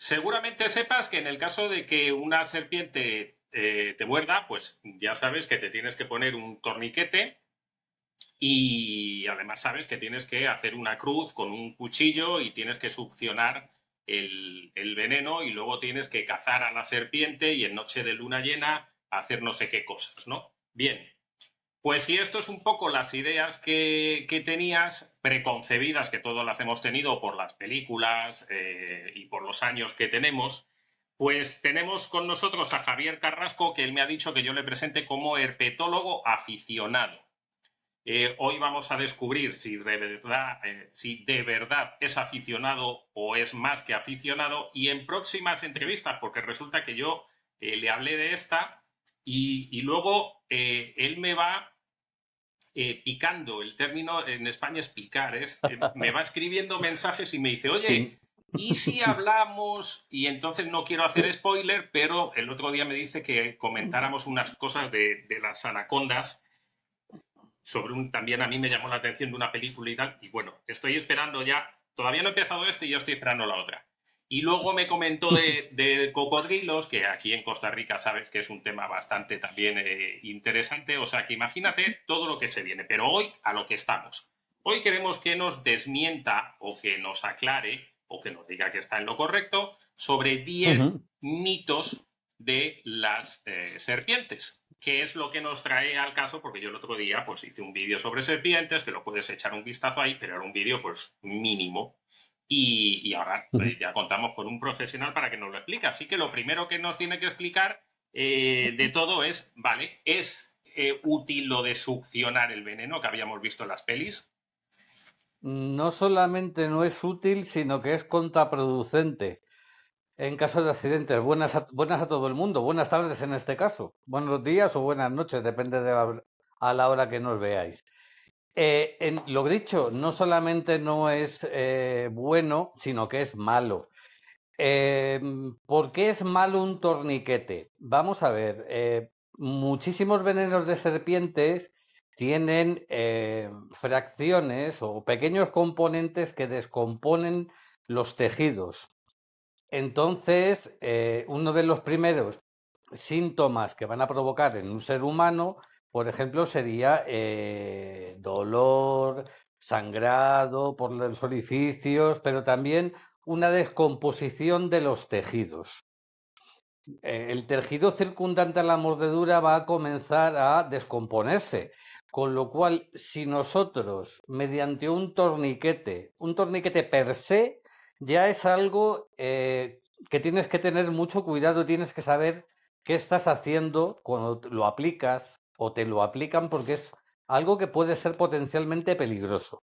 Seguramente sepas que en el caso de que una serpiente te muerda, pues ya sabes que te tienes que poner un torniquete y además sabes que tienes que hacer una cruz con un cuchillo y tienes que succionar el veneno y luego tienes que cazar a la serpiente y en noche de luna llena hacer no sé qué cosas, ¿no? Bien, pues si esto es un poco las ideas que tenías preconcebidas, que todas las hemos tenido por las películas y por los años que tenemos, pues tenemos con nosotros a Javier Carrasco, que él me ha dicho que yo le presente como herpetólogo aficionado. Hoy vamos a descubrir si de verdad es aficionado o es más que aficionado y en próximas entrevistas, porque resulta que yo le hablé de esta y luego él me va picando, el término en España es picar, me va escribiendo mensajes y me dice, oye, Sí. ¿y si hablamos? Y entonces no quiero hacer spoiler, pero el otro día me dice que comentáramos unas cosas de las anacondas también a mí me llamó la atención de una película y tal, y bueno, estoy esperando ya, todavía no he empezado este y ya estoy esperando la otra. Y luego me comentó de cocodrilos, que aquí en Costa Rica sabes que es un tema bastante también interesante, o sea que imagínate todo lo que se viene, pero hoy a lo que estamos. Hoy queremos que nos desmienta o que nos aclare o que nos diga que está en lo correcto sobre 10 Ujú. mitos de las serpientes. ¿Qué es lo que nos trae al caso? Porque yo el otro día pues hice un vídeo sobre serpientes, que lo puedes echar un vistazo ahí, pero era un vídeo pues mínimo. Y ahora Ujú. ya contamos con un profesional para que nos lo explique. Así que lo primero que nos tiene que explicar de todo es, ¿vale? ¿Es útil lo de succionar el veneno que habíamos visto en las pelis? No solamente no es útil, sino que es contraproducente en caso de accidentes. Buenas a todo el mundo. Buenas tardes en este caso. Buenos días o buenas noches, depende de a la hora que nos veáis. Lo dicho, no solamente no es bueno, sino que es malo. ¿Por qué es malo un torniquete? Vamos a ver, muchísimos venenos de serpientes tienen fracciones o pequeños componentes que descomponen los tejidos. Entonces, uno de los primeros síntomas que van a provocar en un ser humano, por ejemplo, sería dolor, sangrado por los orificios, pero también una descomposición de los tejidos. El tejido circundante a la mordedura va a comenzar a descomponerse, con lo cual, si nosotros, mediante un torniquete per se, ya es algo que tienes que tener mucho cuidado, tienes que saber qué estás haciendo cuando lo aplicas o te lo aplican, porque es algo que puede ser potencialmente peligroso.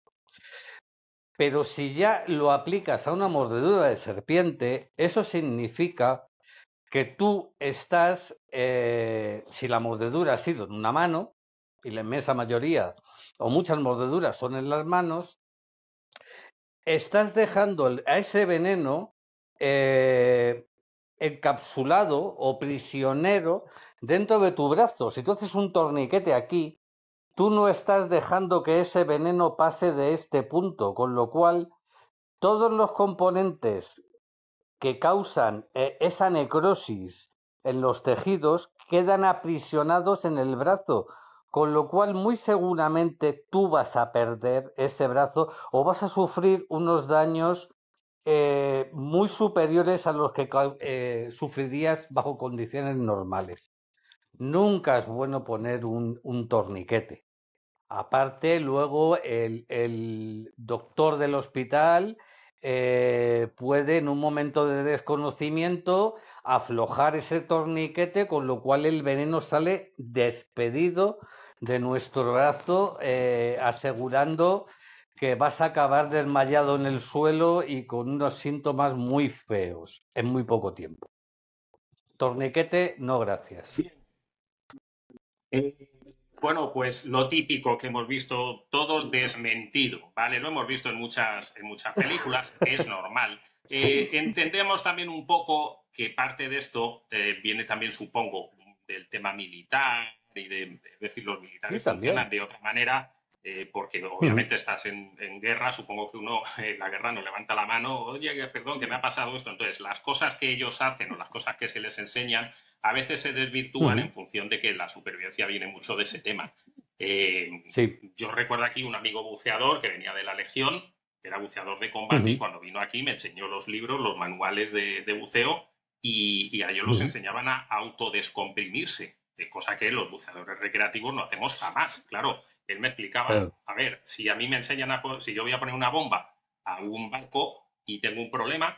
Pero si ya lo aplicas a una mordedura de serpiente, eso significa que tú estás, si la mordedura ha sido en una mano, y la inmensa mayoría o muchas mordeduras son en las manos, estás dejando a ese veneno eh, encapsulado o prisionero dentro de tu brazo. Si tú haces un torniquete aquí, tú no estás dejando que ese veneno pase de este punto, con lo cual todos los componentes que causan esa necrosis en los tejidos quedan aprisionados en el brazo, con lo cual muy seguramente tú vas a perder ese brazo o vas a sufrir unos daños muy superiores a los que sufrirías bajo condiciones normales. Nunca es bueno poner un torniquete. Aparte, luego el doctor del hospital puede, en un momento de desconocimiento, aflojar ese torniquete, con lo cual el veneno sale despedido de nuestro brazo, asegurando que vas a acabar desmayado en el suelo y con unos síntomas muy feos en muy poco tiempo. Torniquete, no gracias. Bien. Eh, bueno, pues lo típico que hemos visto todos desmentido, ¿vale? Lo hemos visto en muchas películas, es normal. Entendemos también un poco que parte de esto viene también, supongo, del tema militar y es decir, los militares Sí, funcionan también. de otra manera porque Ujú, obviamente estás en guerra, supongo que uno en la guerra no levanta la mano, oye, perdón, que me ha pasado esto. Entonces, las cosas que ellos hacen o las cosas que se les enseñan a veces se desvirtúan ujú. en función de que la supervivencia viene mucho de ese tema. Sí. Yo recuerdo aquí un amigo buceador que venía de la Legión, que era buceador de combate, y Ujú, cuando vino aquí me enseñó los libros, los manuales de buceo, y a ellos los ujú. enseñaban a autodescomprimirse, cosa que los buceadores recreativos no hacemos jamás. Claro, él me explicaba, Claro. a ver, si a mí me enseñan si yo voy a poner una bomba a un barco y tengo un problema,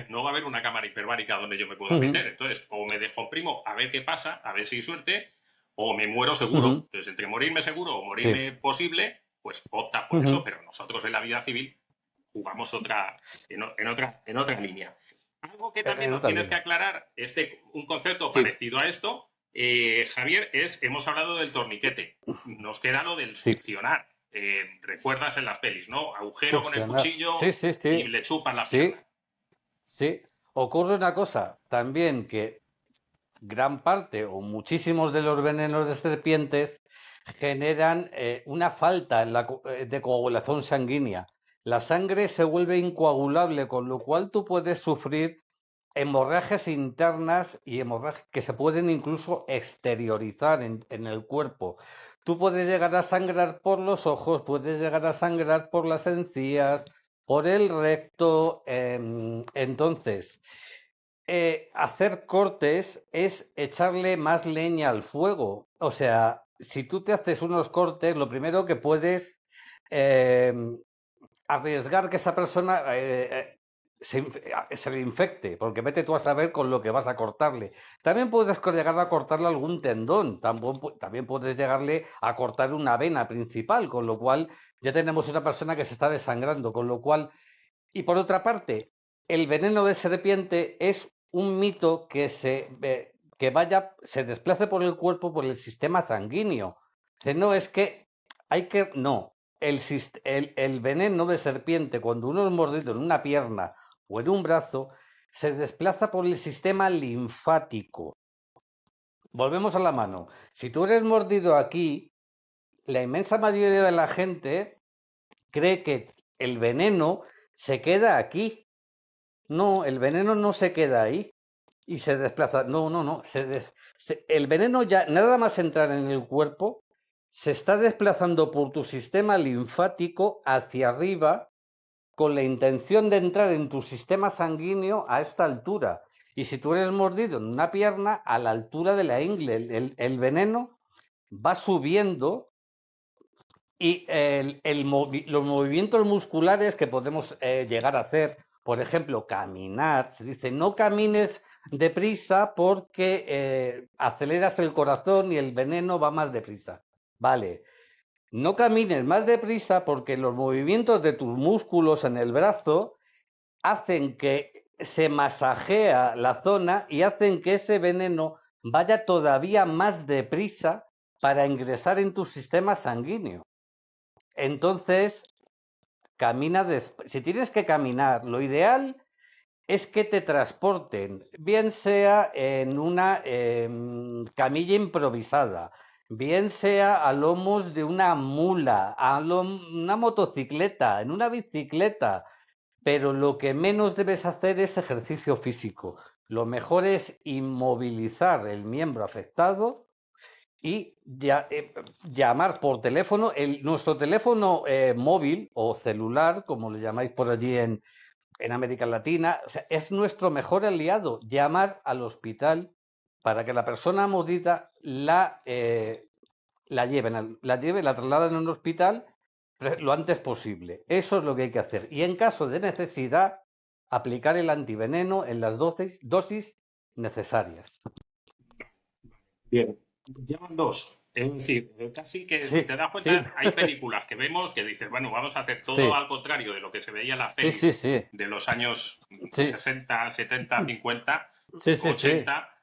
no va a haber una cámara hiperbárica donde yo me pueda Ujú, meter. Entonces, o me descomprimo a ver qué pasa, a ver si hay suerte, o me muero seguro. ujú. Entonces, entre morirme seguro o Sí. morirme posible, pues opta por eso, Ujú, pero nosotros en la vida civil jugamos en otra línea. Algo que también en nos otra tienes que línea. aclarar, un concepto Sí, parecido a esto, Javier, hemos hablado del torniquete, nos queda lo del sí. succionar. Recuerdas en las pelis, ¿no? Agujero con el Succionar. Sí, cuchillo sí, y sí. le chupan la Sí, pierna. sí. Ocurre una cosa también que gran parte o muchísimos de los venenos de serpientes generan una falta en de coagulación sanguínea. La sangre se vuelve incoagulable, con lo cual tú puedes sufrir hemorragias internas y hemorragias que se pueden incluso exteriorizar en el cuerpo. Tú puedes llegar a sangrar por los ojos, puedes llegar a sangrar por las encías, por el recto. Entonces, hacer cortes es echarle más leña al fuego. O sea, si tú te haces unos cortes, lo primero que puedes eh, arriesgar que esa persona se le infecte, porque vete tú a saber con lo que vas a cortarle. También puedes llegar a cortarle algún tendón, también puedes llegarle a cortar una vena principal, con lo cual ya tenemos una persona que se está desangrando, con lo cual, y por otra parte, el veneno de serpiente es un mito se desplace por el cuerpo por el sistema sanguíneo. No, es que no, el veneno de serpiente, cuando uno es mordido en una pierna o en un brazo, se desplaza por el sistema linfático. Volvemos a la mano. Si tú eres mordido aquí, la inmensa mayoría de la gente cree que el veneno se queda aquí. No, el veneno no se queda ahí y se desplaza. No, no, no. El veneno ya, nada más entrar en el cuerpo, se está desplazando por tu sistema linfático hacia arriba con la intención de entrar en tu sistema sanguíneo a esta altura. Y si tú eres mordido en una pierna, a la altura de la ingle, el veneno va subiendo y los movimientos musculares que podemos llegar a hacer, por ejemplo, caminar, se dice no camines deprisa porque aceleras el corazón y el veneno va más deprisa. Vale, no camines más deprisa porque los movimientos de tus músculos en el brazo hacen que se masajea la zona y hacen que ese veneno vaya todavía más deprisa para ingresar en tu sistema sanguíneo. Entonces, si tienes que caminar, lo ideal es que te transporten, bien sea en una camilla improvisada, bien sea a lomos de una mula, una motocicleta, en una bicicleta, pero lo que menos debes hacer es ejercicio físico. Lo mejor es inmovilizar el miembro afectado y llamar por teléfono. Nuestro teléfono móvil o celular, como lo llamáis por allí en América Latina, o sea, es nuestro mejor aliado. Llamar al hospital para que la persona mordida la trasladen a un hospital lo antes posible. Eso es lo que hay que hacer. Y en caso de necesidad, aplicar el antiveneno en las dosis necesarias. Bien. Llevan dos. Es decir, casi que si Sí, te das sí, cuenta, hay películas que vemos que dices, bueno, vamos a hacer todo sí, al contrario de lo que se veía en las sí, sí, pelis sí, de los años sí, 60, 70, 50, sí, sí, sí, 80.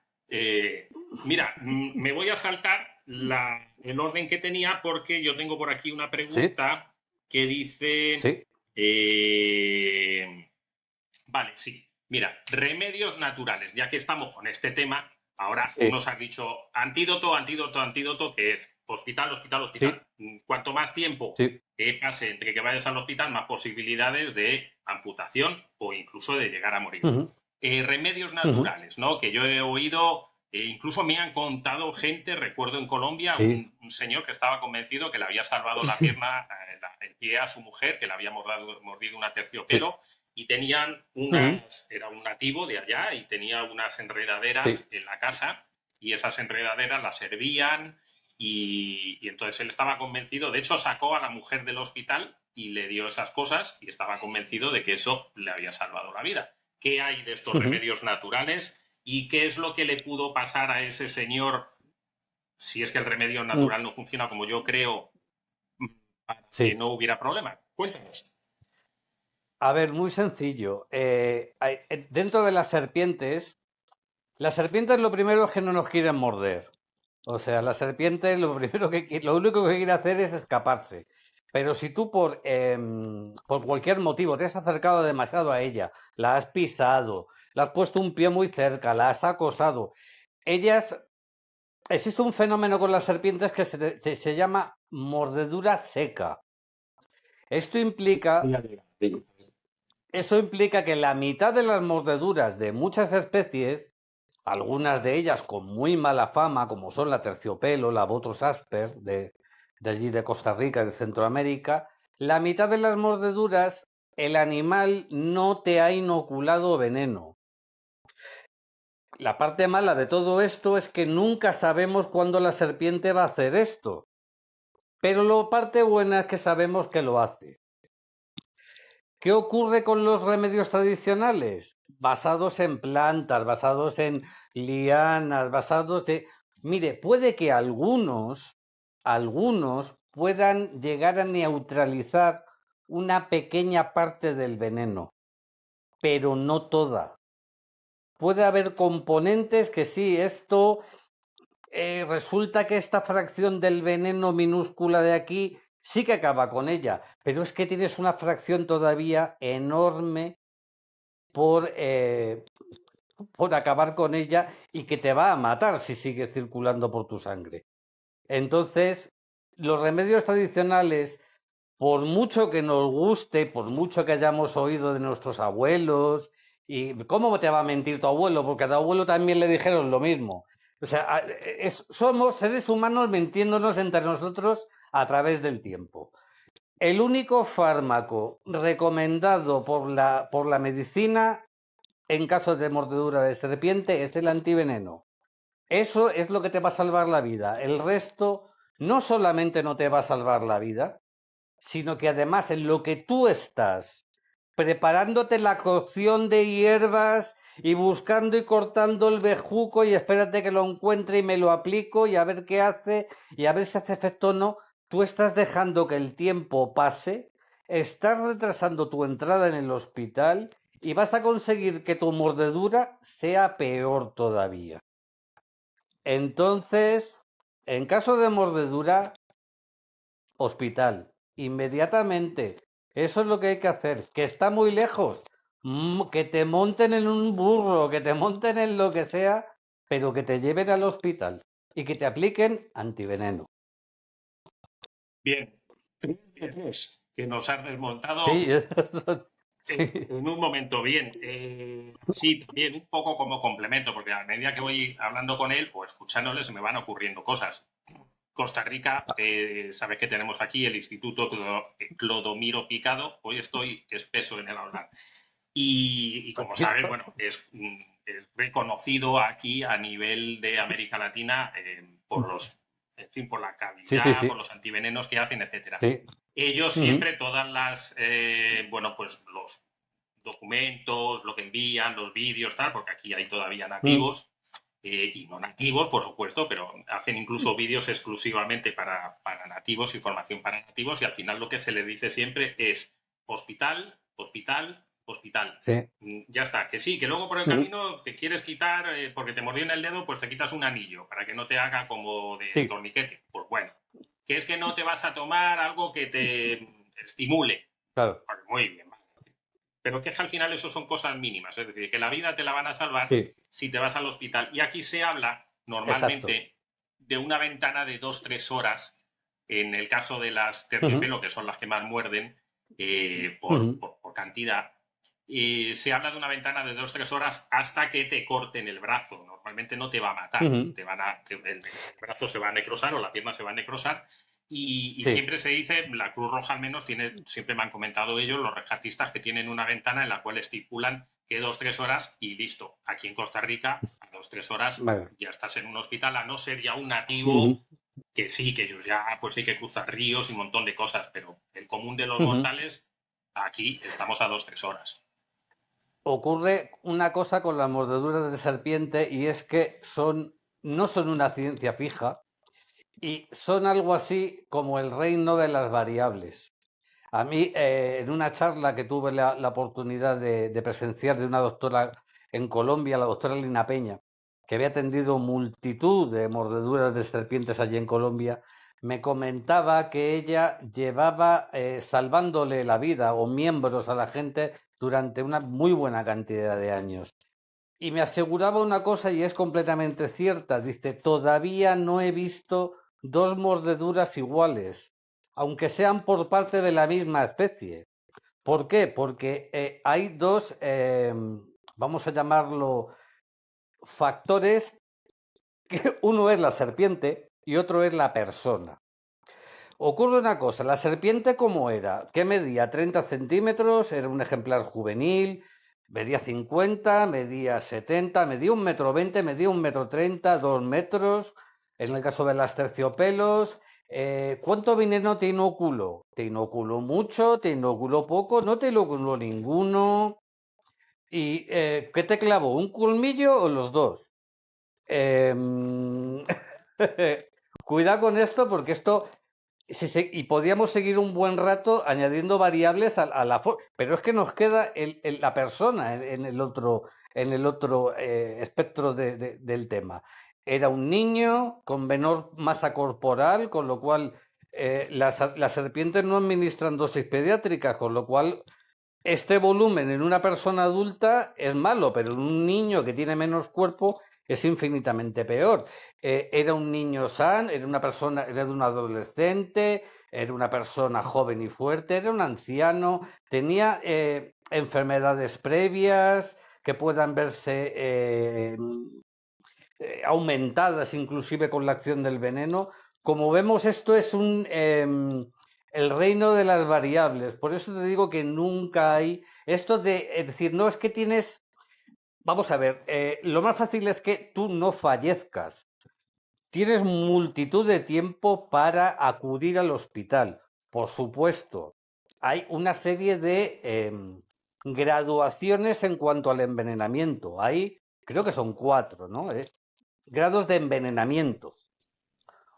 Mira, me voy a saltar el orden que tenía porque yo tengo por aquí una sí, pregunta que dice, sí, vale, sí. Mira, remedios naturales, ya que estamos con este tema, ahora tú sí, nos has dicho antídoto, antídoto, antídoto, que es hospital, hospital, Sí, hospital. Cuanto más tiempo sí. pase entre que vayas al hospital, más posibilidades de amputación o incluso de llegar a morir. Ujú, Remedios ujú. naturales, ¿no? Que yo he oído, incluso me han contado gente, recuerdo en Colombia, Sí. un señor que estaba convencido que le había salvado la pierna, el pie a su mujer, que le había mordido una Sí. terciopelo, y tenían Ujú, era un nativo de allá, y tenía unas enredaderas sí. en la casa, y esas enredaderas las servían, y entonces él estaba convencido, de hecho sacó a la mujer del hospital y le dio esas cosas, y estaba convencido de que eso le había salvado la vida. ¿Qué hay de estos Ujú, remedios naturales y qué es lo que le pudo pasar a ese señor si es que el remedio mm, natural no funciona como yo creo para que sí. no hubiera problema? Cuéntanos. A ver, muy sencillo. Dentro de las serpientes lo primero es que no nos quieren morder. O sea, la serpiente lo primero lo único que quiere hacer es escaparse. Pero si tú por cualquier motivo te has acercado demasiado a ella, la has pisado, le has puesto un pie muy cerca, la has acosado, ellas, existe un fenómeno con las serpientes que se llama mordedura seca. Esto implica, Eso implica que la mitad de las mordeduras de muchas especies, algunas de ellas con muy mala fama, como son la terciopelo, la Botrus asper, de allí de Costa Rica, de Centroamérica, la mitad de las mordeduras, el animal no te ha inoculado veneno. La parte mala de todo esto es que nunca sabemos cuándo la serpiente va a hacer esto, pero la parte buena es que sabemos que lo hace. ¿Qué ocurre con los remedios tradicionales? Basados en plantas, basados en lianas, basados de... Mire, puede que algunos puedan llegar a neutralizar una pequeña parte del veneno, pero no toda. Puede haber componentes que sí, resulta que esta fracción del veneno minúscula de aquí sí que acaba con ella, pero es que tienes una fracción todavía enorme por, eh, por acabar con ella y que te va a matar si sigue circulando por tu sangre. Entonces, los remedios tradicionales, por mucho que nos guste, por mucho que hayamos oído de nuestros abuelos, y ¿cómo te va a mentir tu abuelo? Porque a tu abuelo también le dijeron lo mismo. O sea, somos seres humanos mintiéndonos entre nosotros a través del tiempo. El único fármaco recomendado por la medicina en caso de mordedura de serpiente es el antiveneno. Eso es lo que te va a salvar la vida. El resto no solamente no te va a salvar la vida, sino que además en lo que tú estás preparándote la cocción de hierbas y buscando y cortando el bejuco y espérate que lo encuentre y me lo aplico y a ver qué hace y a ver si hace efecto o no, tú estás dejando que el tiempo pase, estás retrasando tu entrada en el hospital y vas a conseguir que tu mordedura sea peor todavía. Entonces, en caso de mordedura, hospital, inmediatamente. Eso es lo que hay que hacer. Que está muy lejos. Que te monten en un burro, que te monten en lo que sea, pero que te lleven al hospital y que te apliquen antiveneno. Bien, 3 de 3 que nos has desmontado Sí, sí, en un momento. Bien, sí, también un poco como complemento, porque a medida que voy hablando con él o escuchándole se me van ocurriendo cosas. Costa Rica, sabes que tenemos aquí el Instituto Clodomiro Picado. Hoy estoy espeso en el hablar. Y como sabes, bueno, es reconocido aquí a nivel de América Latina por en fin, por la sí, sí, calidad, por sí, los antivenenos que hacen, etcétera. sí. Ellos Ujú, siempre todas las, bueno, pues los documentos, lo que envían, los vídeos, tal, porque aquí hay todavía ujú. nativos y no nativos, por supuesto, pero hacen incluso vídeos exclusivamente para nativos, información para nativos, y al final lo que se les dice siempre es hospital, hospital, hospital. Sí. Ya está, que sí, que luego por el Ujú, camino te quieres quitar, porque te mordió en el dedo, pues te quitas un anillo para que no te haga como de sí, torniquete. Pues bueno, que es que no te vas a tomar algo que te estimule. claro. Pues muy bien, vale. Pero que al final eso son cosas mínimas, es decir, que la vida te la van a salvar Sí, si te vas al hospital. Y aquí se habla exacto. normalmente de una ventana de 2-3 horas, en el caso de las terciopelo, que son las que más muerden por cantidad, se habla de una ventana de 2-3 horas hasta que te corten el brazo. Normalmente no te va a matar, el brazo se va a necrosar o la pierna se va a necrosar. Y Sí. siempre se dice, la Cruz Roja al menos siempre me han comentado ellos, los rescatistas, que tienen una ventana en la cual estipulan que 2-3 horas y listo. Aquí en Costa Rica, a 2-3 horas Vale. ya estás en un hospital, a no ser ya un nativo, que sí, que ellos ya pues hay que cruzar ríos y un montón de cosas, pero el común de los mortales, aquí estamos a 2-3 horas. Ocurre una cosa con las mordeduras de serpiente y es que no son una ciencia fija y son algo así como el reino de las variables. A mí, en una charla que tuve la oportunidad de presenciar de una doctora en Colombia, la doctora Lina Peña, que había atendido multitud de mordeduras de serpientes allí en Colombia, me comentaba que ella llevaba salvándole la vida o miembros a la gente durante una muy buena cantidad de años. Y me aseguraba una cosa y es completamente cierta. Dice, todavía no he visto dos mordeduras iguales, aunque sean por parte de la misma especie. ¿Por qué? Porque hay dos, vamos a llamarlo, factores, que uno es la serpiente y otro es la persona. Ocurre una cosa, la serpiente ¿cómo era? ¿Qué medía? 30 centímetros, era un ejemplar juvenil, medía 50, medía 70, medía 1,20 m, medía 1,30 m, 2 metros, en el caso de las terciopelos. ¿Cuánto veneno te inoculó? ¿Te inoculó mucho? ¿Te inoculó poco? ¿No te inoculó ninguno? ¿Y qué te clavó? ¿Un colmillo o los dos? Em, Cuidado con esto porque esto y podíamos seguir un buen rato añadiendo variables a la pero es que nos queda la persona en el otro espectro del tema. Era un niño con menor masa corporal, con lo cual las serpientes no administran dosis pediátricas, con lo cual este volumen en una persona adulta es malo, pero en un niño que tiene menos cuerpo es infinitamente peor. Era un niño sano, era una persona, era un adolescente, era una persona joven y fuerte, era un anciano, tenía enfermedades previas que puedan verse aumentadas inclusive con la acción del veneno. Como vemos, esto es el reino de las variables. Por eso te digo que nunca hay esto de decir, no, es que tienes. Vamos a ver, lo más fácil es que tú no fallezcas. Tienes multitud de tiempo para acudir al hospital. Por supuesto, hay una serie de graduaciones en cuanto al envenenamiento. Hay, creo que son 4, ¿no? Grados de envenenamiento.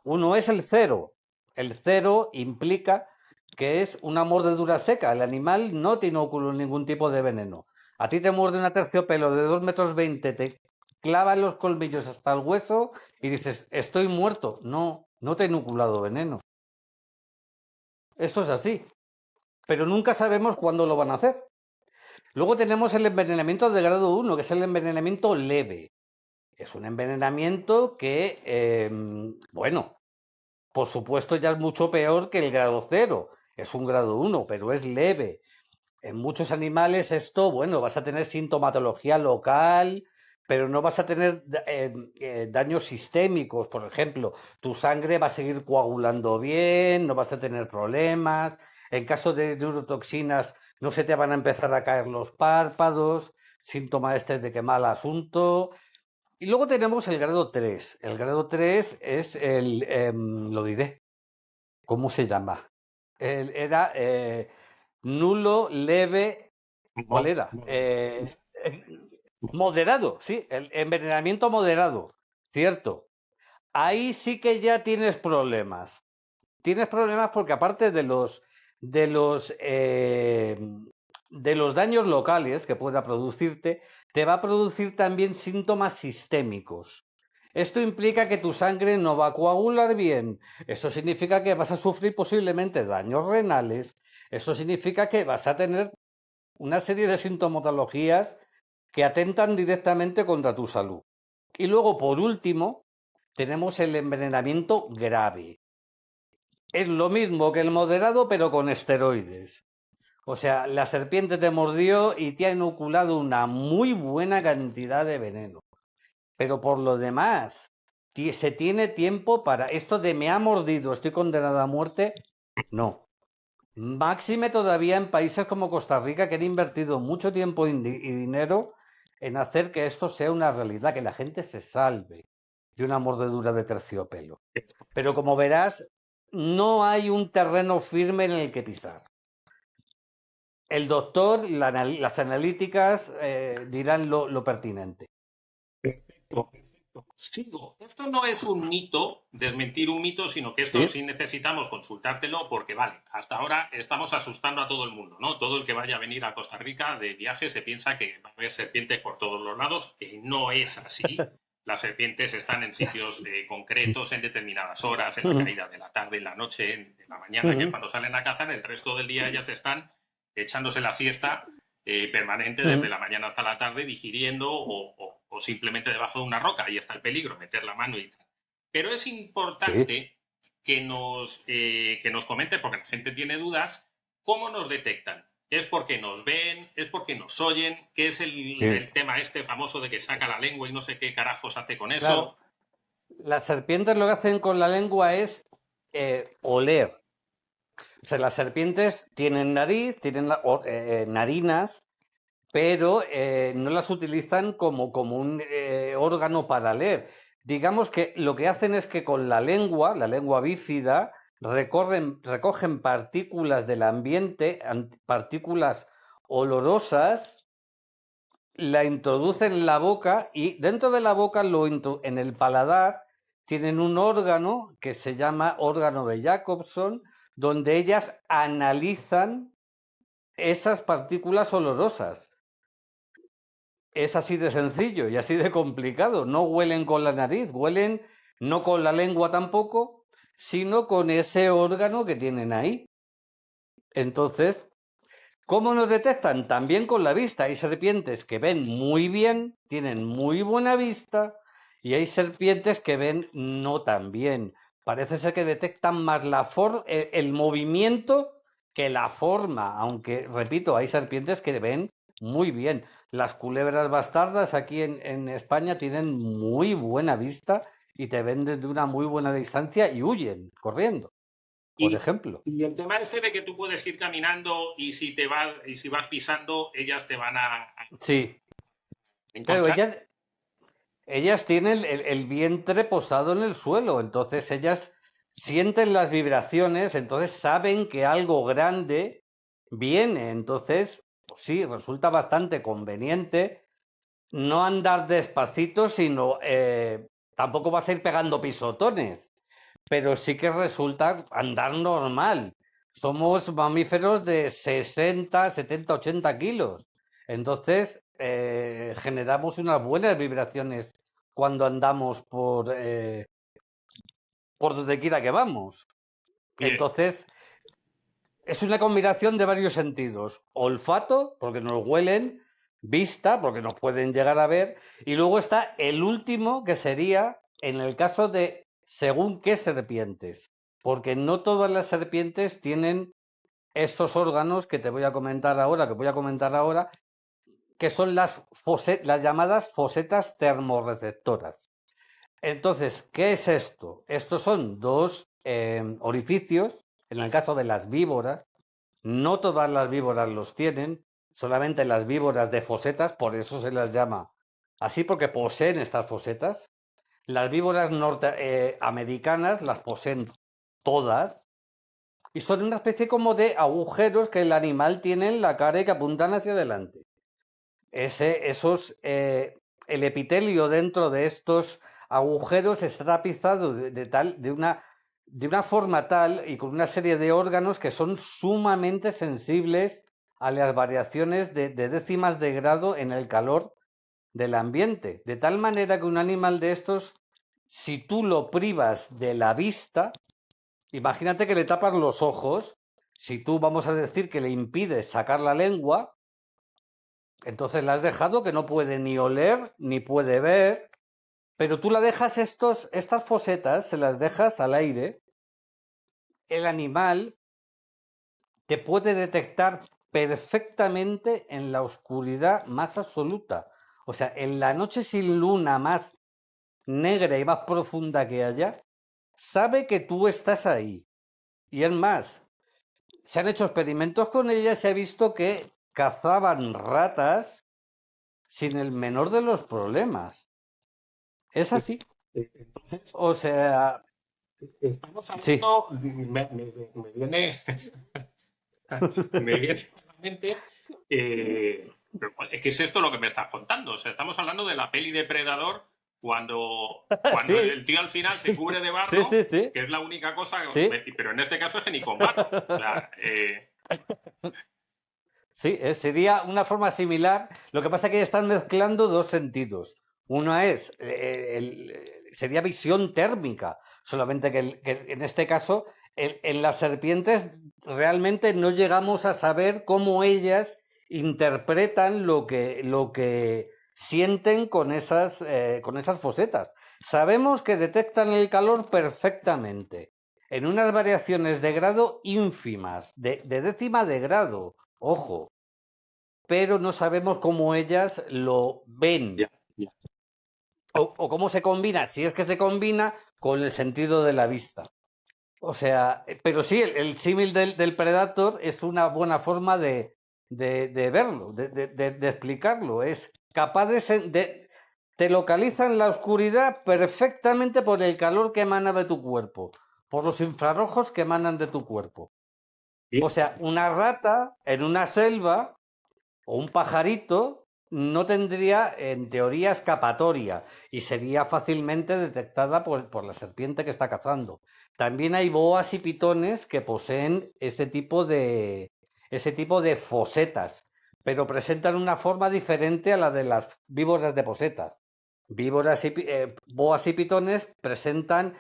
Uno es el cero. El cero implica que es una mordedura seca. El animal no te inoculó ningún tipo de veneno. A ti te muerde una terciopelo de 2,20 m, te clava los colmillos hasta el hueso y dices, estoy muerto. No, no te he inoculado veneno. Eso es así. Pero nunca sabemos cuándo lo van a hacer. Luego tenemos el envenenamiento de grado 1, que es el envenenamiento leve. Es un envenenamiento que, bueno, por supuesto ya es mucho peor que el grado 0. Es un grado 1, pero es leve. En muchos animales esto, bueno, vas a tener sintomatología local, pero no vas a tener daños sistémicos. Por ejemplo, tu sangre va a seguir coagulando bien, no vas a tener problemas. En caso de neurotoxinas, no se te van a empezar a caer los párpados, síntoma este de que mal asunto. Y luego tenemos el grado 3. El grado 3 es lo diré, ¿cómo se llama? Era nulo, leve, ¿cuál era? Moderado, sí, el envenenamiento moderado, cierto. Ahí sí que ya tienes problemas. Tienes problemas porque aparte de los, eh, de los daños locales que pueda producirte, te va a producir también síntomas sistémicos. Esto implica que tu sangre no va a coagular bien. Eso significa que vas a sufrir posiblemente daños renales. Eso significa que vas a tener una serie de sintomatologías que atentan directamente contra tu salud. Y luego, por último, tenemos el envenenamiento grave. Es lo mismo que el moderado, pero con esteroides. O sea, la serpiente te mordió y te ha inoculado una muy buena cantidad de veneno. Pero por lo demás, se tiene tiempo para esto de me ha mordido, estoy condenado a muerte. No. Máxime todavía en países como Costa Rica, que han invertido mucho tiempo y dinero en hacer que esto sea una realidad, que la gente se salve de una mordedura de terciopelo. Pero como verás, no hay un terreno firme en el que pisar. El doctor, las analíticas dirán lo pertinente. Perfecto, perfecto. Sigo. Esto no es un mito, desmentir un mito, sino que esto sí necesitamos consultártelo porque, vale, hasta ahora estamos asustando a todo el mundo, ¿no? Todo el que vaya a venir a Costa Rica de viaje se piensa que va a haber serpientes por todos los lados, que no es así. Las serpientes están en sitios concretos, en determinadas horas, en la caída de la tarde, en la noche, en la mañana, que es cuando salen a cazar. El resto del día ellas están echándose la siesta permanente desde la mañana hasta la tarde, digiriendo o simplemente debajo de una roca. Ahí está el peligro, meter la mano y tal. Pero es importante que nos comente, porque la gente tiene dudas, cómo nos detectan. ¿Es porque nos ven? ¿Es porque nos oyen? ¿Qué es el tema este famoso de que saca la lengua y no sé qué carajos hace con eso? Claro. Las serpientes lo que hacen con la lengua es oler. O sea, las serpientes tienen nariz, tienen narinas, pero no las utilizan como un órgano para leer. Digamos que lo que hacen es que con la lengua bífida, recogen partículas del ambiente, partículas olorosas, la introducen en la boca y dentro de la boca, en el paladar, tienen un órgano que se llama órgano de Jacobson, donde ellas analizan esas partículas olorosas. Es así de sencillo y así de complicado. No huelen con la nariz, huelen no con la lengua tampoco, sino con ese órgano que tienen ahí. Entonces, ¿cómo nos detectan? También con la vista. Hay serpientes que ven muy bien, tienen muy buena vista, y hay serpientes que ven no tan bien. Parece ser que detectan más el movimiento que la forma, aunque, repito, hay serpientes que ven muy bien. Las culebras bastardas aquí en España tienen muy buena vista y te ven desde una muy buena distancia y huyen corriendo, por ejemplo. Y el tema este de que tú puedes ir caminando y si vas pisando, ellas te van a Sí, claro, encontrar. ellas tienen el vientre posado en el suelo, entonces ellas sienten las vibraciones, entonces saben que algo grande viene, entonces pues sí, resulta bastante conveniente no andar despacito, sino tampoco vas a ir pegando pisotones, pero sí que resulta andar normal. Somos mamíferos de 60, 70, 80 kilos. Entonces, generamos unas buenas vibraciones cuando andamos por donde quiera que vamos. Entonces, es una combinación de varios sentidos. Olfato, porque nos huelen, vista, porque nos pueden llegar a ver, y luego está el último, que sería en el caso de según qué serpientes, porque no todas las serpientes tienen estos órganos que te voy a comentar ahora, que son las llamadas fosetas termorreceptoras. Entonces, ¿qué es esto? Estos son dos orificios, en el caso de las víboras, no todas las víboras los tienen, solamente las víboras de fosetas, por eso se las llama así, porque poseen estas fosetas. Las víboras norteamericanas las poseen todas y son una especie como de agujeros que el animal tiene en la cara y que apuntan hacia adelante. El epitelio dentro de estos agujeros está tapizado de una forma tal y con una serie de órganos que son sumamente sensibles a las variaciones de décimas de grado en el calor del ambiente. De tal manera que un animal de estos, si tú lo privas de la vista, imagínate que le tapas los ojos, si tú vamos a decir que le impides sacar la lengua, entonces le has dejado que no puede ni oler, ni puede ver, Pero tú la dejas estas fosetas, se las dejas al aire, el animal te puede detectar perfectamente en la oscuridad más absoluta. O sea, en la noche sin luna más negra y más profunda que haya, sabe que tú estás ahí. Y es más, se han hecho experimentos con ella y se ha visto que cazaban ratas sin el menor de los problemas. Es así. Entonces, O sea, estamos sí, hablando, me viene, me viene a la mente, pero, es que es esto lo que me estás contando. O sea, estamos hablando de la peli Depredador cuando sí, el tío al final se sí, cubre de sí, barro, sí, sí, que es la única cosa, sí. pero en este caso es que ni con barro. O sea, Sí, sería una forma similar. Lo que pasa es que están mezclando dos sentidos. Uno es, sería visión térmica, solamente que en este caso, en las serpientes realmente no llegamos a saber cómo ellas interpretan lo que sienten con esas fosetas. Sabemos que detectan el calor perfectamente, en unas variaciones de grado ínfimas, de décima de grado. Ojo, pero no sabemos cómo ellas lo ven ya, ya. o cómo se combina, si es que se combina con el sentido de la vista. O sea, pero sí, el símil del Predator es una buena forma de verlo, de explicarlo. Es capaz te localiza en la oscuridad perfectamente por el calor que emana de tu cuerpo, por los infrarrojos que emanan de tu cuerpo. O sea, una rata en una selva o un pajarito no tendría, en teoría, escapatoria y sería fácilmente detectada por la serpiente que está cazando. También hay boas y pitones que poseen ese tipo de fosetas, pero presentan una forma diferente a la de las víboras de posetas. Boas y pitones presentan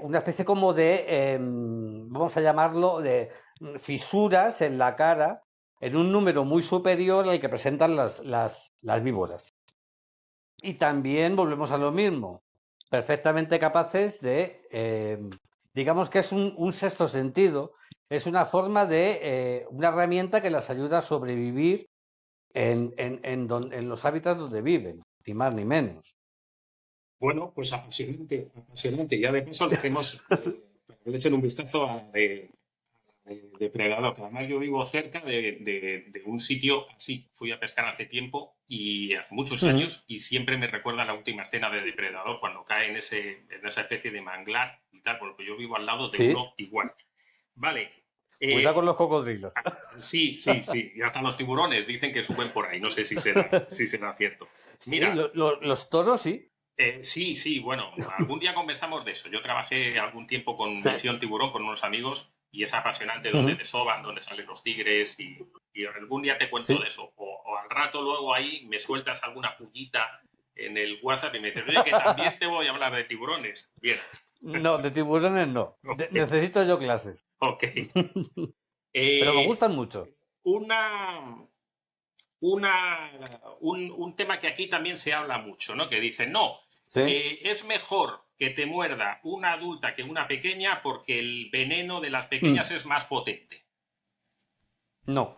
una especie como vamos a llamarlo, de fisuras en la cara en un número muy superior al que presentan las víboras. Y también volvemos a lo mismo, perfectamente capaces digamos que es un sexto sentido, es una forma una herramienta que las ayuda a sobrevivir en los hábitats donde viven, ni más ni menos. Bueno, pues apasionante, apasionante. Ya de paso le hacemos, le echen un vistazo de Depredador, que además yo vivo cerca de un sitio así. Fui a pescar hace tiempo y hace muchos Ujú. años y siempre me recuerda la última escena de Depredador cuando cae en esa especie de manglar y tal, porque yo vivo al lado de Sí, uno igual. Vale. cuidado con eh, los cocodrilos. sí, sí, sí. Y hasta los tiburones dicen que suben por ahí. No sé si será cierto. Sí, Mira, los toros sí. sí, sí, bueno, algún día conversamos de eso. Yo trabajé algún tiempo con Sí. Misión Tiburón con unos amigos y es apasionante donde Ujú. desoban, donde salen los tigres y algún día te cuento de Sí. eso. O al rato luego ahí me sueltas alguna pullita en el WhatsApp y me dices, oye, que también te voy a hablar de tiburones. Bien, No, de tiburones no. ok, Necesito yo clases. ok. Pero me Eh, gustan mucho. una, un tema que aquí también se habla mucho, ¿no? Que dicen, no, Sí. es mejor que te muerda una adulta que una pequeña porque el veneno de las Mm, pequeñas es más potente. no.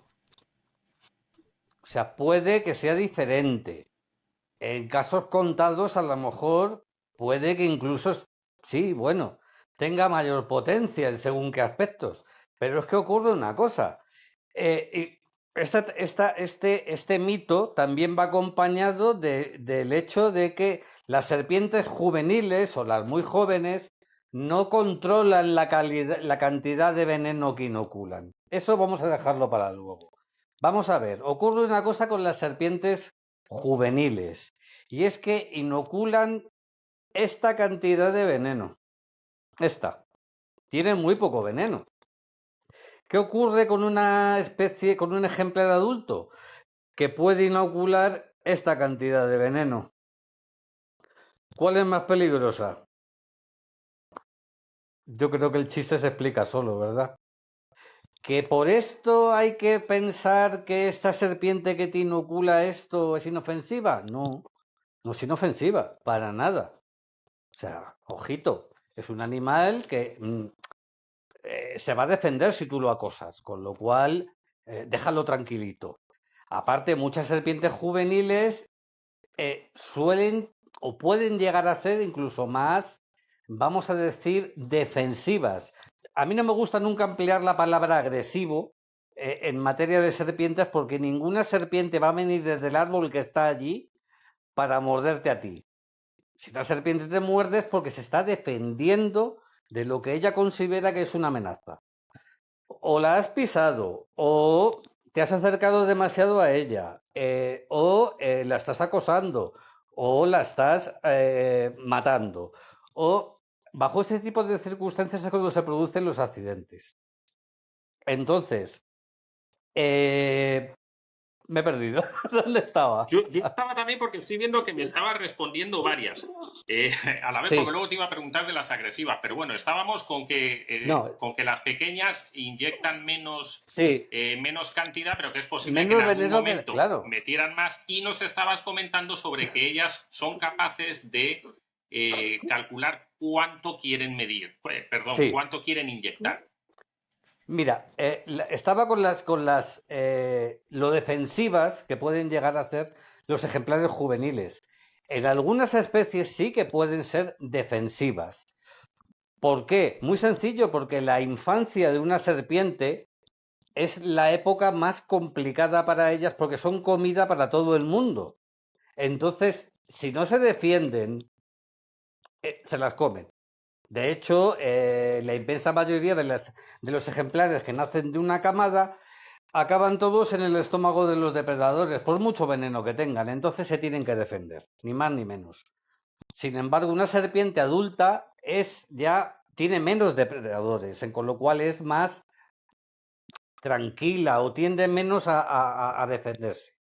O sea, puede que sea diferente. En casos contados, a lo mejor puede que incluso, sí, bueno, tenga mayor potencia en según qué aspectos. Pero es que ocurre una cosa. Y este mito también va acompañado del hecho de que las serpientes juveniles o las muy jóvenes no controlan la cantidad de veneno que inoculan. Eso vamos a dejarlo para luego. Vamos a ver, ocurre una cosa con las serpientes juveniles y es que inoculan esta cantidad de veneno. Esta. Tienen muy poco veneno. ¿Qué ocurre con una especie, con un ejemplar adulto? Que puede inocular esta cantidad de veneno. ¿Cuál es más peligrosa? Yo creo que el chiste se explica solo, ¿verdad? ¿Que por esto hay que pensar que esta serpiente que te inocula esto es inofensiva? No, no es inofensiva, para nada. O sea, ojito, es un animal que se va a defender si tú lo acosas, con lo cual déjalo tranquilito. Aparte, muchas serpientes juveniles suelen o pueden llegar a ser incluso más, vamos a decir, defensivas. A mí no me gusta nunca emplear la palabra agresivo en materia de serpientes porque ninguna serpiente va a venir desde el árbol que está allí para morderte a ti. Si una serpiente te muerde es porque se está defendiendo de lo que ella considera que es una amenaza. O la has pisado, o te has acercado demasiado a ella, o la estás acosando, o la estás matando. O bajo ese tipo de circunstancias es cuando se producen los accidentes. Entonces, me he perdido. ¿Dónde estaba? Yo estaba también porque estoy viendo que me estaba respondiendo varias a la vez, porque Sí, luego te iba a preguntar de las agresivas, pero bueno, estábamos no, con que las pequeñas inyectan menos, sí, menos cantidad, pero que es posible que en menos algún veneno que, momento claro, metieran más, y nos estabas comentando sobre que ellas son capaces de calcular cuánto quieren medir, perdón, sí. cuánto quieren inyectar. Mira, estaba con lo defensivas que pueden llegar a ser los ejemplares juveniles. En algunas especies sí que pueden ser defensivas. ¿Por qué? Muy sencillo, porque la infancia de una serpiente es la época más complicada para ellas porque son comida para todo el mundo. Entonces, si no se defienden, se las comen. De hecho, la inmensa mayoría de los ejemplares que nacen de una camada acaban todos en el estómago de los depredadores, por mucho veneno que tengan. Entonces se tienen que defender, ni más ni menos. Sin embargo, una serpiente adulta tiene menos depredadores, con lo cual es más tranquila o tiende menos a defenderse.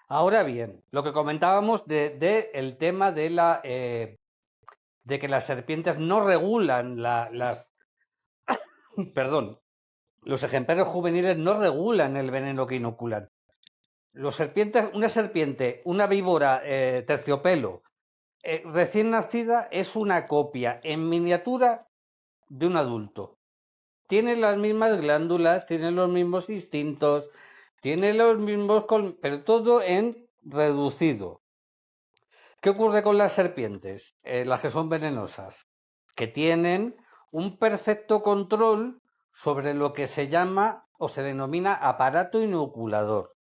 Ahora bien, lo que comentábamos de el tema de que las serpientes no regulan perdón, los ejemplares juveniles no regulan el veneno que inoculan. Una serpiente, una víbora terciopelo recién nacida es una copia en miniatura de un adulto. Tiene las mismas glándulas, tiene los mismos instintos, tiene los mismos, pero todo en reducido. ¿Qué ocurre con las serpientes? Las que son venenosas, que tienen un perfecto control sobre lo que se llama o se denomina aparato inoculador.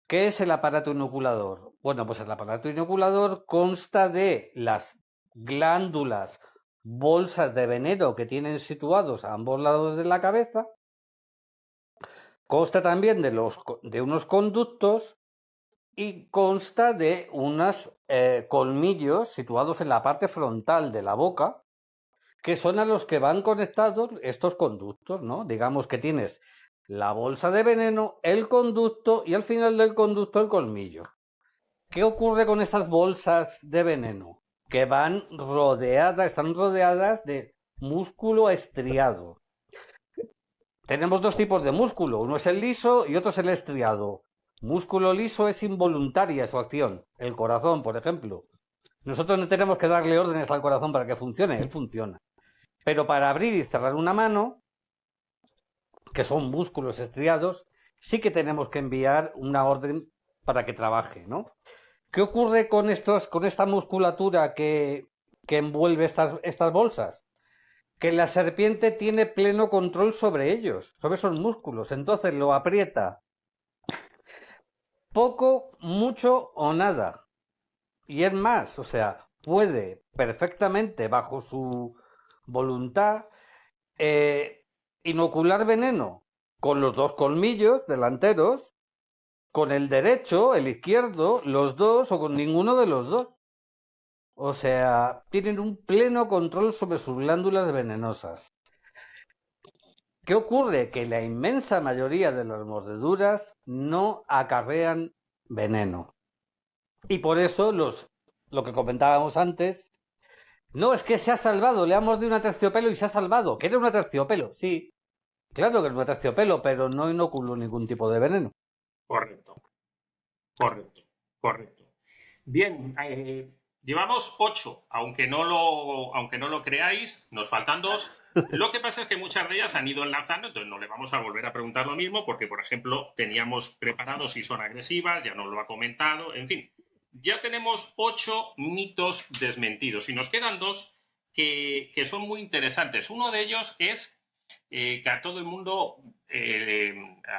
¿Qué es el aparato inoculador? Bueno, pues el aparato inoculador consta de las glándulas, bolsas de veneno que tienen situados a ambos lados de la cabeza, consta también de unos conductos y consta de unos colmillos situados en la parte frontal de la boca, que son a los que van conectados estos conductos, ¿no? Digamos que tienes la bolsa de veneno, el conducto y al final del conducto el colmillo. ¿Qué ocurre con esas bolsas de veneno? Que están rodeadas de músculo estriado. Tenemos dos tipos de músculo, uno es el liso y otro es el estriado. Músculo liso es involuntaria su acción, el corazón, por ejemplo. Nosotros no tenemos que darle órdenes al corazón para que funcione, él funciona. Pero para abrir y cerrar una mano, que son músculos estriados, sí que tenemos que enviar una orden para que trabaje, ¿no? ¿Qué ocurre con esta musculatura que envuelve estas bolsas? Que la serpiente tiene pleno control sobre ellos, sobre esos músculos. Entonces lo aprieta poco, mucho o nada. Y es más, o sea, puede perfectamente, bajo su voluntad, inocular veneno con los dos colmillos delanteros, con el derecho, el izquierdo, los dos o con ninguno de los dos. O sea, tienen un pleno control sobre sus glándulas venenosas. ¿Qué ocurre? Que la inmensa mayoría de las mordeduras no acarrean veneno. Y por eso lo que comentábamos antes, no es que se ha salvado, le ha mordido una terciopelo y se ha salvado. ¿Que era una terciopelo? Sí, claro que era una terciopelo, pero no inoculó ningún tipo de veneno. Correcto, correcto, correcto. Bien, Llevamos 8, aunque no lo creáis, nos faltan 2. Lo que pasa es que muchas de ellas han ido enlazando, entonces no le vamos a volver a preguntar lo mismo, porque, por ejemplo, teníamos preparado si son agresivas, ya nos lo ha comentado, en fin. Ya tenemos 8 mitos desmentidos y nos quedan 2 que son muy interesantes. Uno de ellos es que a todo el mundo,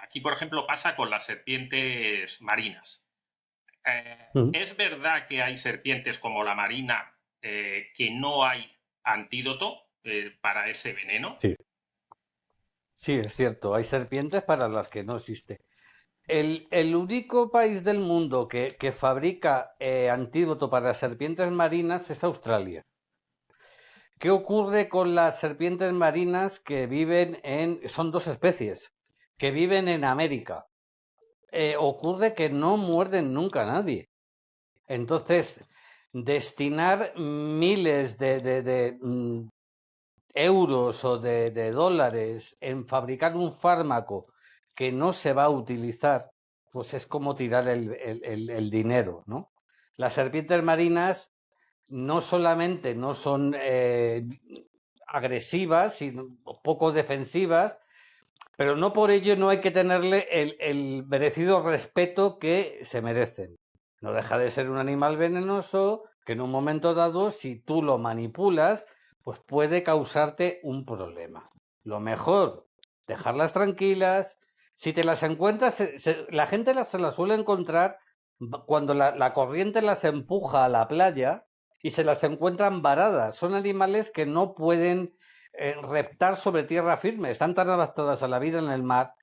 aquí, por ejemplo, pasa con las serpientes marinas. Es verdad que hay serpientes como la marina que no hay antídoto para ese veneno. Sí. Sí, es cierto, hay serpientes para las que no existe. El único país del mundo que fabrica antídoto para serpientes marinas es Australia. ¿Qué ocurre con las serpientes marinas que viven son 2 especies, que viven en América? Ocurre que no muerden nunca a nadie. Entonces, destinar miles de euros o de dólares en fabricar un fármaco que no se va a utilizar, pues es como tirar el dinero, ¿no? Las serpientes marinas no solamente no son agresivas, sino poco defensivas, pero no por ello no hay que tenerle el merecido respeto que se merecen. No deja de ser un animal venenoso que en un momento dado, si tú lo manipulas, pues puede causarte un problema. Lo mejor, dejarlas tranquilas. Si te las encuentras, la gente se las suele encontrar cuando la corriente las empuja a la playa y se las encuentran varadas. Son animales que no pueden reptar sobre tierra firme. Están tan adaptadas a la vida en el mar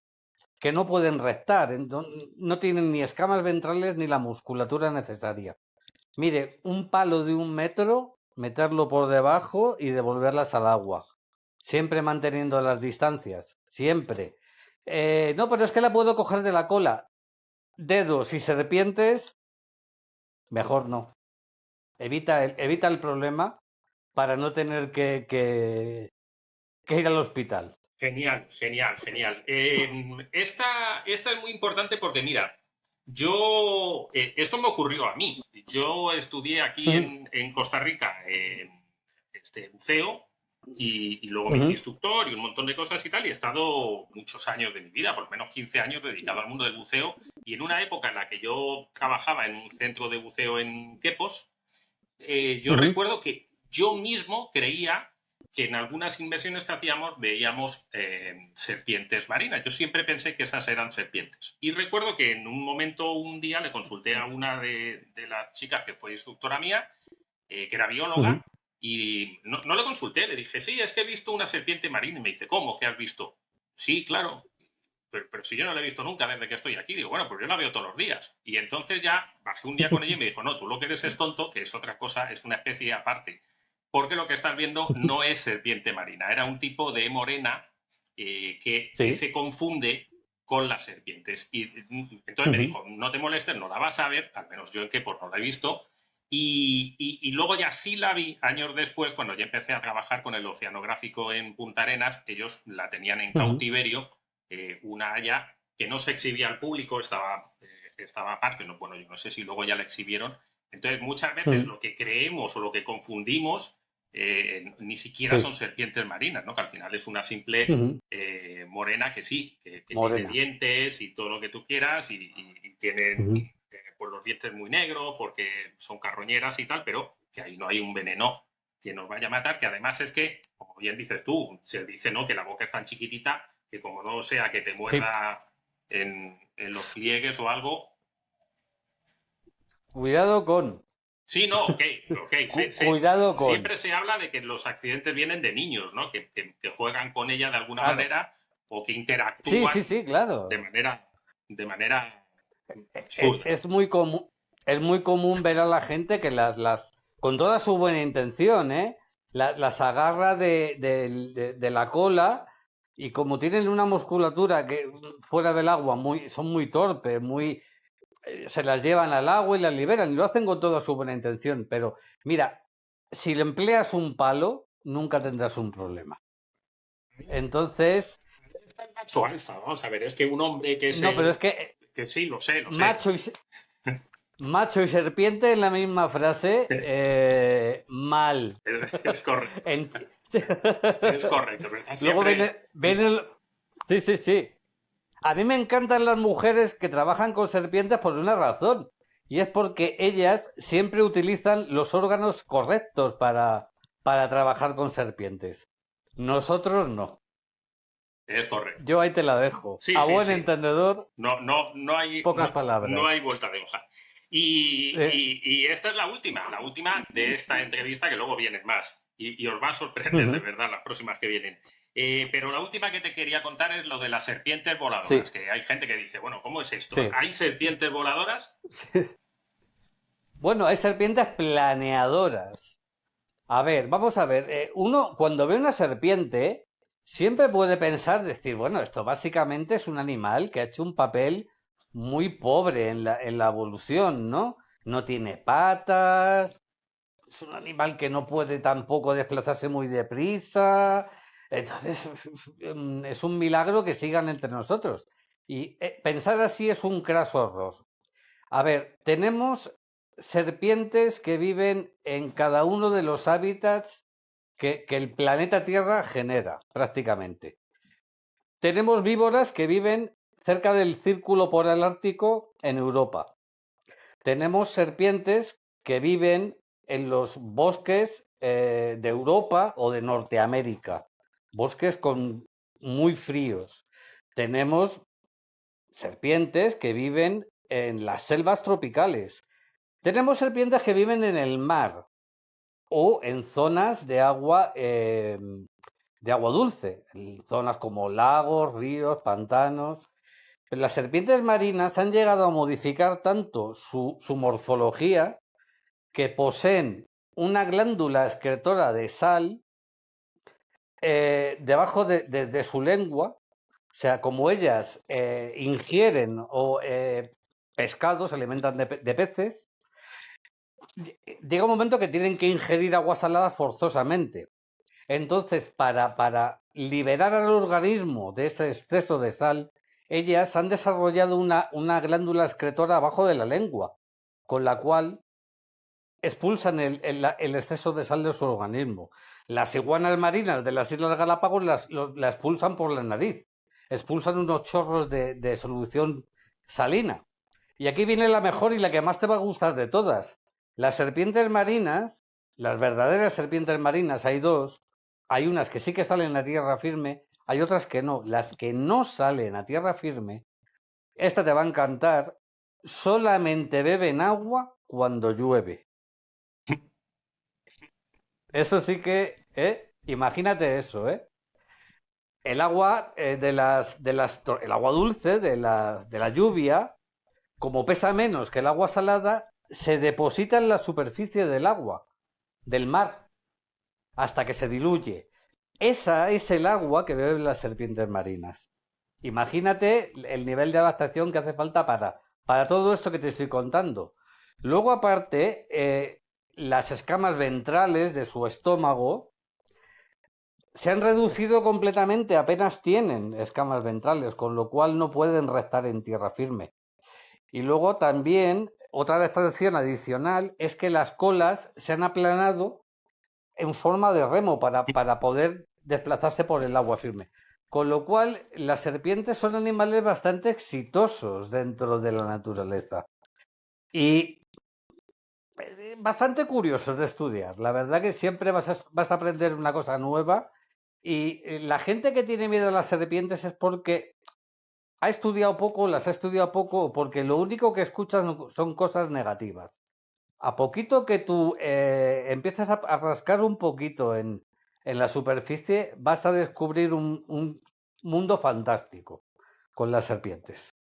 que no pueden reptar. No tienen ni escamas ventrales ni la musculatura necesaria. Mire, un palo de 1 metro, meterlo por debajo y devolverlas al agua. Siempre manteniendo las distancias. Siempre. No, pero es que la puedo coger de la cola. Dedos y serpientes, mejor no. Evita el problema para no tener que ir al hospital. Genial, genial, genial. Esta es muy importante porque, mira, esto me ocurrió a mí. Yo estudié aquí en Costa Rica buceo y luego me hice instructor y un montón de cosas y tal, y he estado muchos años de mi vida, por lo menos 15 años dedicado al mundo del buceo, y en una época en la que yo trabajaba en un centro de buceo en Quepos, yo recuerdo que yo mismo creía que en algunas inversiones que hacíamos veíamos serpientes marinas. Yo siempre pensé que esas eran serpientes. Y recuerdo que en un momento, un día, le consulté a una de las chicas que fue instructora mía, que era bióloga, y no le consulté, le dije, sí, es que he visto una serpiente marina. Y me dice, ¿cómo? ¿Qué has visto? Sí, claro. Pero si yo no la he visto nunca desde que estoy aquí, digo, bueno, pues yo la veo todos los días. Y entonces ya bajé un día con ella y me dijo, no, tú lo que eres es tonto, que es otra cosa, es una especie aparte. Porque lo que estás viendo no es serpiente marina, era un tipo de morena que se confunde con las serpientes. Y entonces me dijo, no te molestes, no la vas a ver, al menos yo en que pues no la he visto. Y luego ya sí la vi años después, cuando ya empecé a trabajar con el oceanográfico en Punta Arenas, ellos la tenían en cautiverio, una haya que no se exhibía al público, estaba aparte, no, bueno, yo no sé si luego ya la exhibieron. Entonces muchas veces lo que creemos o lo que confundimos ni siquiera son serpientes marinas, ¿no? Que al final es una simple morena que sí, que tiene dientes y todo lo que tú quieras y tienen pues los dientes muy negros porque son carroñeras y tal, pero que ahí no hay un veneno que nos vaya a matar, que además es que, como bien dices tú, se dice, ¿no?, que la boca es tan chiquitita que como no sea que te muerda en los pliegues o algo. Cuidado con. Sí, no, ok. Cuidado con. Siempre se habla de que los accidentes vienen de niños, ¿no? Que juegan con ella de alguna manera o que interactúan claro. de manera absurda. Es muy común ver a la gente que con toda su buena intención, las agarra de la cola y como tienen una musculatura que fuera del agua son muy torpes, se las llevan al agua y las liberan y lo hacen con toda su buena intención. Pero mira, si le empleas un palo, nunca tendrás un problema. Entonces... Está el macho alfa, vamos a ver, es que un hombre que No, pero es que... Que sí, lo sé. Macho Macho y serpiente en la misma frase, mal. Es correcto. Ent- Es correcto, pero están Luego siempre. viene sí, sí, sí. A mí me encantan las mujeres que trabajan con serpientes por una razón. Y es porque ellas siempre utilizan los órganos correctos para trabajar con serpientes. Nosotros no. Es correcto. Yo ahí te la dejo. Sí, A sí, buen sí. entendedor, No hay, pocas no palabras. hay vuelta de hoja. Eh, Y esta es la última de esta entrevista, que luego vienen más. Y os va a sorprender de ujú, verdad las próximas que vienen. Pero la última que te quería contar es lo de las serpientes voladoras, sí, que hay gente que dice, bueno, ¿cómo es esto? sí, ¿Hay serpientes voladoras? sí. Bueno, hay serpientes planeadoras. A ver, vamos a ver. Uno, cuando ve una serpiente, siempre puede pensar, decir, bueno, esto básicamente es un animal que ha hecho un papel muy pobre en la evolución, ¿no? No tiene patas, es un animal que no puede tampoco desplazarse muy deprisa. Entonces, es un milagro que sigan entre nosotros. Y pensar así es un craso error. A ver, tenemos serpientes que viven en cada uno de los hábitats que el planeta Tierra genera, prácticamente. Tenemos víboras que viven cerca del círculo polar ártico en Europa. Tenemos serpientes que viven en los bosques de Europa o de Norteamérica, bosques muy fríos. Tenemos serpientes que viven en las selvas tropicales. Tenemos serpientes que viven en el mar o en zonas de agua dulce, en zonas como lagos, ríos, pantanos. Pero las serpientes marinas han llegado a modificar tanto su morfología que poseen una glándula excretora de sal debajo de su lengua. O sea, como ellas ingieren pescados, se alimentan de peces, llega un momento que tienen que ingerir agua salada forzosamente. Entonces, para liberar al organismo de ese exceso de sal, ellas han desarrollado una glándula excretora abajo de la lengua, con la cual expulsan el exceso de sal de su organismo. Las iguanas marinas de las Islas Galápagos la expulsan por la nariz, expulsan unos chorros de solución salina. Y aquí viene la mejor y la que más te va a gustar de todas. Las serpientes marinas, las verdaderas serpientes marinas, hay dos. Hay unas que sí que salen a tierra firme, hay otras que no. Las que no salen a tierra firme, esta te va a encantar, solamente beben agua cuando llueve. Eso sí que, imagínate eso, ¿eh? El agua el agua dulce de la lluvia, como pesa menos que el agua salada, se deposita en la superficie del agua, del mar, hasta que se diluye. Esa es el agua que beben las serpientes marinas. Imagínate el nivel de adaptación que hace falta para todo esto que te estoy contando. Luego, aparte, las escamas ventrales de su estómago se han reducido completamente, apenas tienen escamas ventrales, con lo cual no pueden restar en tierra firme. Y luego también, otra adaptación adicional es que las colas se han aplanado en forma de remo para poder desplazarse por el agua firme. Con lo cual, las serpientes son animales bastante exitosos dentro de la naturaleza y bastante curiosos de estudiar. La verdad que siempre vas a aprender una cosa nueva y la gente que tiene miedo a las serpientes es porque ha estudiado poco, las ha estudiado poco, porque lo único que escuchas son cosas negativas. A poquito que tú empiezas a rascar un poquito en la superficie, vas a descubrir un mundo fantástico con las serpientes.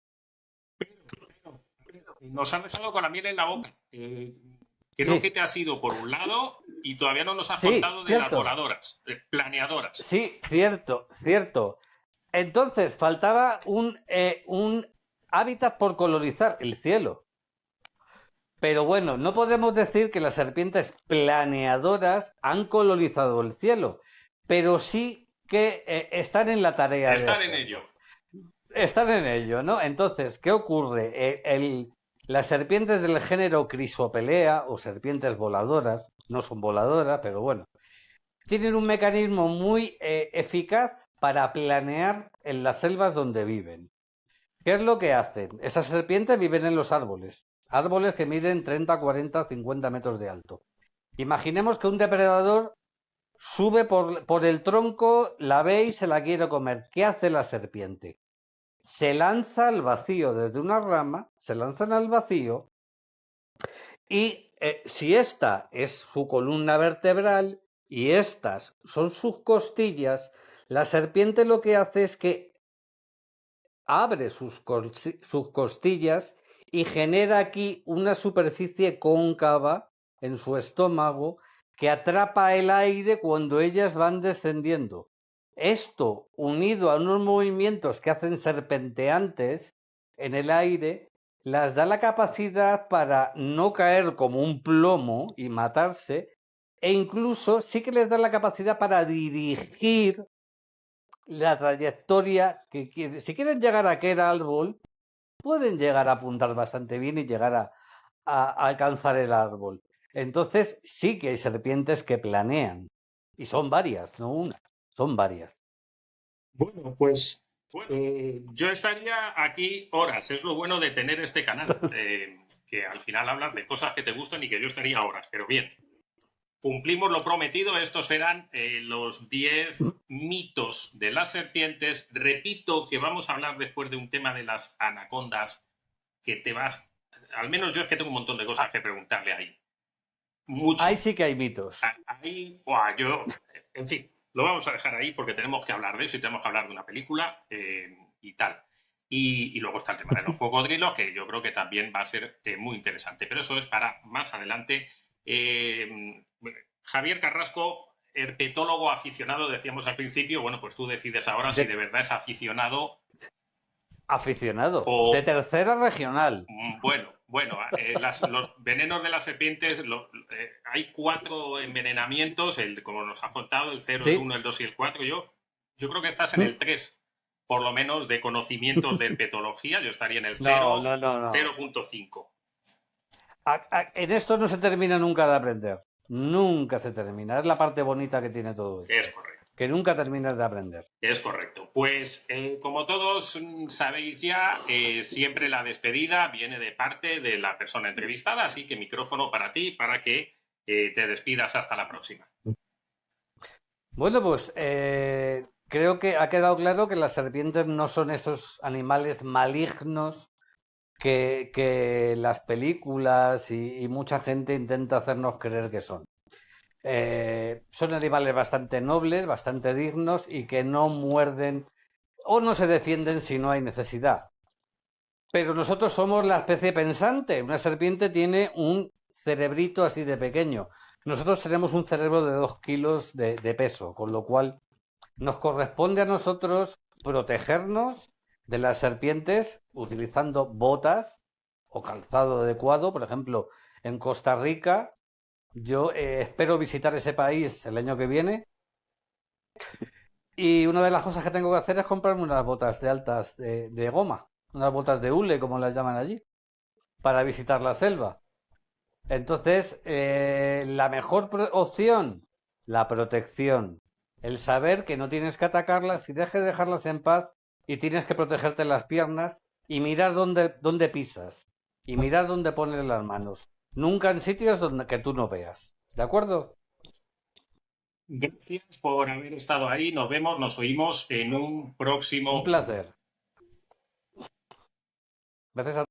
Nos han dejado con la miel en la boca. Creo que Sí, te has ido por un lado y todavía no nos has sí, contado de las cierto. voladoras, planeadoras. Sí, cierto, cierto. Entonces, faltaba un hábitat por colonizar, el cielo. Pero bueno, no podemos decir que las serpientes planeadoras han colonizado el cielo, pero sí que están en la tarea de Estar en ello. hacerlo. Están en ello, ¿no? Entonces, ¿qué ocurre? Las serpientes del género Crisopelea o serpientes voladoras, no son voladoras, pero bueno, tienen un mecanismo muy eficaz para planear en las selvas donde viven. ¿Qué es lo que hacen? Esas serpientes viven en los árboles, árboles que miden 30, 40, 50 metros de alto. Imaginemos que un depredador sube por el tronco, la ve y se la quiere comer. ¿Qué hace la serpiente? Se lanza al vacío desde una rama, se lanzan al vacío y si esta es su columna vertebral y estas son sus costillas, la serpiente lo que hace es que abre sus costillas y genera aquí una superficie cóncava en su estómago que atrapa el aire cuando ellas van descendiendo. Esto, unido a unos movimientos que hacen serpenteantes en el aire, las da la capacidad para no caer como un plomo y matarse, e incluso sí que les da la capacidad para dirigir la trayectoria que quieren. Si quieren llegar a aquel árbol, pueden llegar a apuntar bastante bien y llegar a alcanzar el árbol. Entonces sí que hay serpientes que planean. Y son varias, no una, son varias. Bueno, pues yo estaría aquí horas. Es lo bueno de tener este canal, que al final hablas de cosas que te gustan y que yo estaría horas. Pero bien, cumplimos lo prometido. Estos eran los 10 mitos de las serpientes. Repito que vamos a hablar después de un tema de las anacondas, que te vas... Al menos yo es que tengo un montón de cosas que preguntarle ahí. Mucho. Ahí sí que hay mitos. Ahí, yo, en fin, lo vamos a dejar ahí porque tenemos que hablar de eso y tenemos que hablar de una película y tal. Y luego está el tema de los cocodrilos, que yo creo que también va a ser muy interesante. Pero eso es para más adelante. Javier Carrasco, herpetólogo aficionado, decíamos al principio. Bueno, pues tú decides ahora si de verdad es aficionado. Aficionado. O, de tercera regional. Bueno, los venenos de las serpientes, hay 4 envenenamientos, como nos ha contado, el 0, el 1, el 2 y el 4. Yo creo que estás en el 3, por lo menos, de conocimientos de herpetología. Yo estaría en el 0, No. 0.5. En esto no se termina nunca de aprender. Nunca se termina. Es la parte bonita que tiene todo esto. Es correcto. Que nunca terminas de aprender. Es correcto. Pues como todos sabéis ya, siempre la despedida viene de parte de la persona entrevistada, así que micrófono para ti, para que te despidas hasta la próxima. Bueno, pues creo que ha quedado claro que las serpientes no son esos animales malignos que las películas y mucha gente intenta hacernos creer que son. Son animales bastante nobles, bastante dignos y que no muerden o no se defienden si no hay necesidad. Pero nosotros somos la especie pensante. Una serpiente tiene un cerebrito así de pequeño. Nosotros tenemos un cerebro de 2 kilos de peso, con lo cual nos corresponde a nosotros protegernos de las serpientes utilizando botas o calzado adecuado. Por ejemplo, en Costa Rica, yo espero visitar ese país el año que viene y una de las cosas que tengo que hacer es comprarme unas botas de altas de goma, unas botas de hule, como las llaman allí, para visitar la selva. Entonces, la mejor opción, la protección. El saber que no tienes que atacarlas y dejes de dejarlas en paz y tienes que protegerte las piernas y mirar dónde pisas y mirar dónde pones las manos. Nunca en sitios donde que tú no veas. ¿De acuerdo? Gracias por haber estado ahí. Nos vemos, nos oímos en un próximo. Un placer. Gracias a